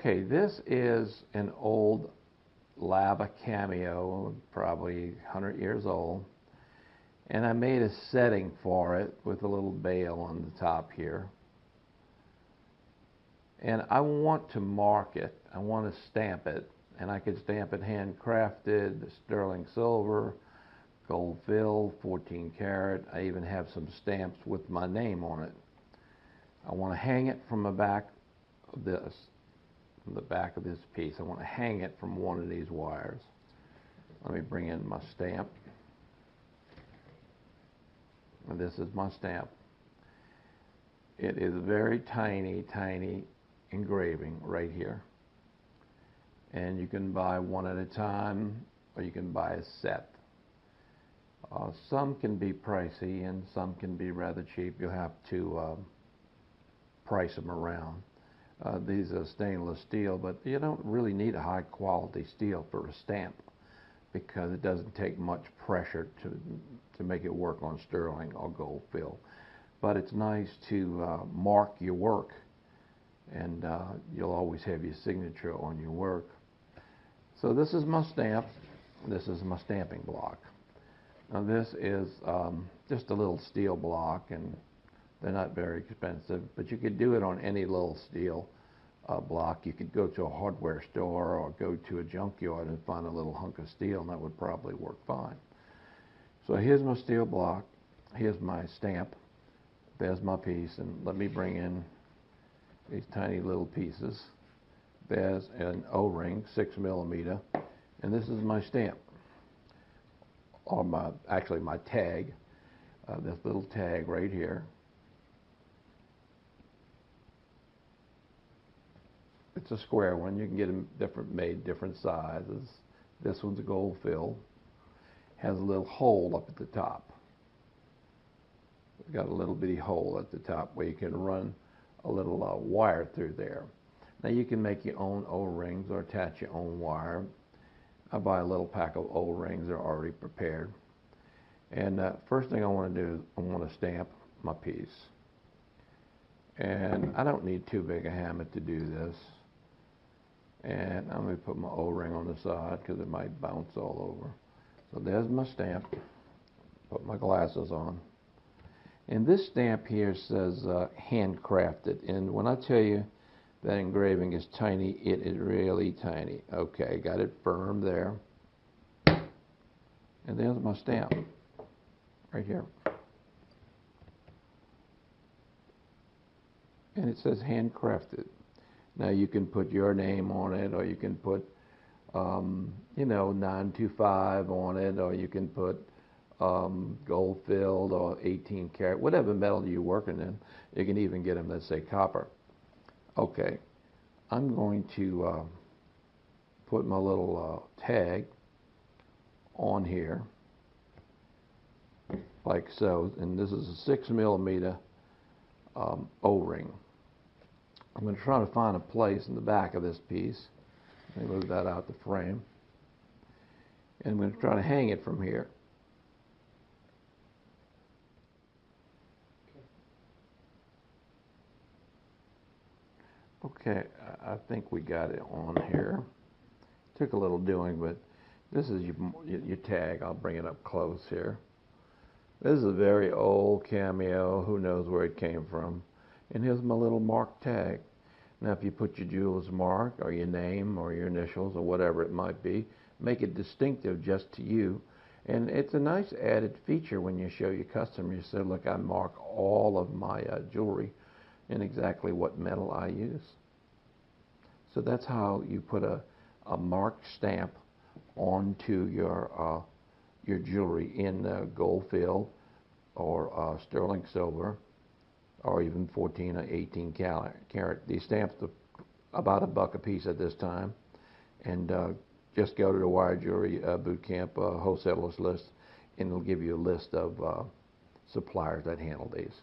Okay, this is an old lava cameo, probably 100 years old. And I made a setting for it with a little bail on the top here. And I want to mark it. I want to stamp it. And I could stamp it handcrafted, sterling silver, gold fill, 14 karat. I even have some stamps with my name on it. I want to hang it from the back of this. From the back of this piece. I want to hang it from one of these wires. Let me bring in my stamp. And this is my stamp. It is very tiny, tiny engraving right here. And you can buy one at a time, or you can buy a set. Some can be pricey and some can be rather cheap. You'll have to price them around. These are stainless steel, but you don't really need a high quality steel for a stamp because it doesn't take much pressure to make it work on sterling or gold fill. But it's nice to mark your work, and you'll always have your signature on your work. So this is my stamp. This is my stamping block. Now this is just a little steel block, and they're not very expensive, but you could do it on any little steel block. You could go to a hardware store or go to a junkyard and find a little hunk of steel, and that would probably work fine. So here's my steel block. Here's my stamp. There's my piece, and let me bring in these tiny little pieces. There's an O-ring, 6mm, and this is my stamp, or actually my tag. This little tag right here. It's a square one. You can get them made different sizes. This one's a gold fill. Has a little hole up at the top. It's got a little bitty hole at the top where you can run a little wire through there. Now you can make your own O-rings or attach your own wire. I buy a little pack of O-rings. They're already prepared. And first thing I want to do is I want to stamp my piece. And I don't need too big a hammer to do this. And I'm going to put my O-ring on the side because it might bounce all over. So there's my stamp. Put my glasses on. And this stamp here says handcrafted. And when I tell you that engraving is tiny, it is really tiny. Okay, got it firm there. And there's my stamp right here. And it says handcrafted. Now you can put your name on it, or you can put, 925 on it, or you can put gold filled or 18 karat, whatever metal you're working in. You can even get them that say copper. Okay, I'm going to put my little tag on here, like so, and this is a 6mm O-ring. I'm going to try to find a place in the back of this piece. Let me move that out the frame. And I'm going to try to hang it from here. Okay, I think we got it on here. Took a little doing, but this is your tag. I'll bring it up close here. This is a very old cameo. Who knows where it came from? And here's my little mark tag. Now if you put your jeweler's mark or your name or your initials or whatever it might be, make it distinctive just to you. And it's a nice added feature when you show your customer. You say, look, I mark all of my jewelry in exactly what metal I use. So that's how you put a marked stamp onto your jewelry in gold fill or sterling silver, or even 14 or 18 karat. These stamps are about $1 a piece at this time. And just go to the Wire Jewelry Boot Camp wholesalers list, and it'll give you a list of suppliers that handle these.